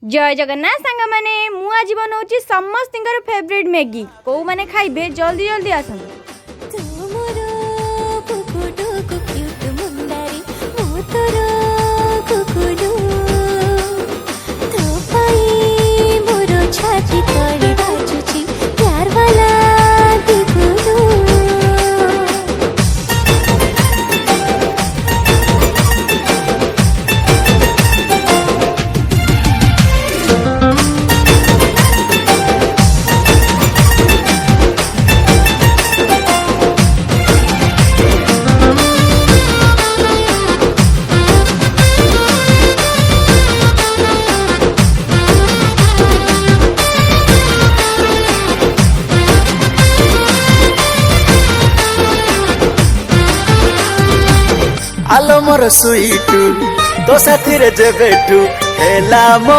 जय जगन्नाथ सांग माने मु आज बनाऊची समस्त फेवरेट मैगी को माने खाइबे जल्दी जल्दी आसंतु। आलो मोर सुईटू तो साथी रे जेबेटू हेला मो